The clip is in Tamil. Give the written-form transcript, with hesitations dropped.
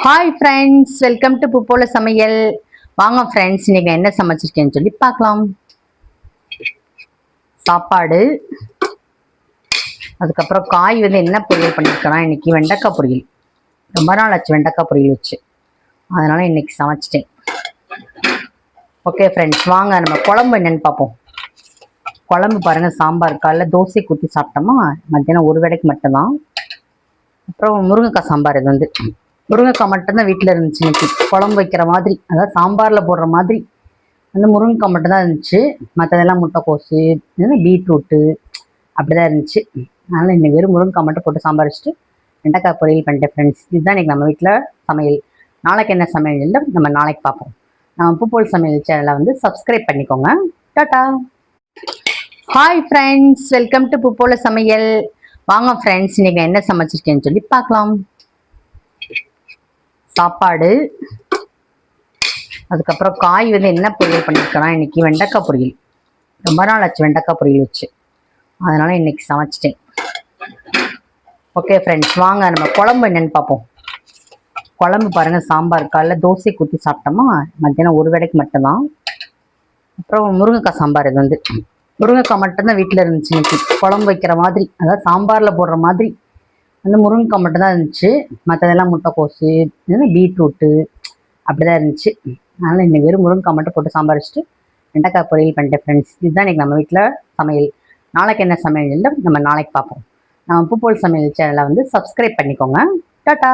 ஹாய் ஃப்ரெண்ட்ஸ், வெல்கம் டு புப்போல சமையல். வாங்க ஃப்ரெண்ட்ஸ், இன்னைக்கு என்ன சமைச்சிருக்கேன்னு சொல்லி பார்க்கலாம். சாப்பாடு, அதுக்கப்புறம் காய் என்ன பொரியல் பண்ணியிருக்கேன்னா இன்னைக்கு வெண்டைக்காய் பொரியல். ரொம்ப நாள் ஆச்சு வெண்டைக்காய் பொரியல் வச்சு, அதனால இன்னைக்கு சமைச்சிட்டேன். ஓகே ஃப்ரெண்ட்ஸ், வாங்க நம்ம குழம்பு என்னன்னு பார்ப்போம். குழம்பு பாருங்கள், சாம்பார். காலைல தோசை ஊற்றி சாப்பிட்டோமா, மத்தியானம் ஒரு வேளைக்கு மட்டும்தான். அப்புறம் முருங்கைக்காய் சாம்பார். இது முருங்கைக்காய் மட்டும்தான் வீட்டில் இருந்துச்சு இன்னைக்கு. குழம்பு வைக்கிற மாதிரி, அதாவது சாம்பாரில் போடுற மாதிரி முருங்கைக்காய் மட்டும்தான் இருந்துச்சு. மற்றதெல்லாம் முட்டைக்கோசு, பீட்ரூட்டு அப்படிதான் இருந்துச்சு. அதனால் இன்னைக்கு வெறும் முருங்கைக்காய் மட்டும் போட்டு சாம்பார் வச்சுட்டு வெண்டைக்காய் பொரியல் பண்ணிட்டேன் ஃப்ரெண்ட்ஸ். இதுதான் இன்னைக்கு நம்ம வீட்டில் சமையல். நாளைக்கு என்ன சமையல் இல்லை, நம்ம நாளைக்கு பார்ப்போம். நம்ம புப்போல் சமையல் சேனலை சப்ஸ்கிரைப் பண்ணிக்கோங்க. Tata. Hi friends, welcome to புப்போல சமையல். வாங்க ஃப்ரெண்ட்ஸ், இன்னைக்கு என்ன சமைச்சிருக்கேன்னு சொல்லி பார்க்கலாம். சாப்பாடு, அதுக்கப்புறம் காய் என்ன பொரியல் பண்ணியிருக்கேன்னா இன்னைக்கு வெண்டைக்காய் பொரியல். ரொம்ப நாள் ஆச்சு வெண்டைக்காய் பொரியல் வச்சு, அதனால இன்னைக்கு சமைச்சிட்டேன். ஓகே ஃப்ரெண்ட்ஸ், வாங்க நம்ம குழம்பு என்னன்னு பார்ப்போம். குழம்பு பாருங்கள், சாம்பார். காலைல தோசை ஊற்றி சாப்பிட்டோமா, மத்தியானம் ஒரு வேளைக்கு மட்டும்தான். அப்புறம் முருங்கைக்காய் சாம்பார். இது முருங்கைக்காய் மட்டும்தான் வீட்டில் இருந்துச்சு இன்னைக்கு. குழம்பு வைக்கிற மாதிரி, அதாவது சாம்பாரில் போடுற மாதிரி முருங்கைக்காய் மட்டும்தான் இருந்துச்சு. மற்றதெல்லாம் முட்டைக்கோசு, பீட்ரூட்டு அப்படிதான் இருந்துச்சு. அதனால் இன்னைக்கு வெறும் முருங்கைக்காய் மட்டும் போட்டு சாம்பார் வச்சுட்டு வெண்டைக்காய் பொரியல் பண்ணிட்டேன் ஃப்ரெண்ட்ஸ். இதுதான் இன்னைக்கு நம்ம வீட்டில் சமையல். நாளைக்கு என்ன சமையல் இல்லை, நம்ம நாளைக்கு பார்ப்போம். நம்ம புப்போல் சமையல் சேனலை சப்ஸ்கிரைப் பண்ணிக்கோங்க. டாடா.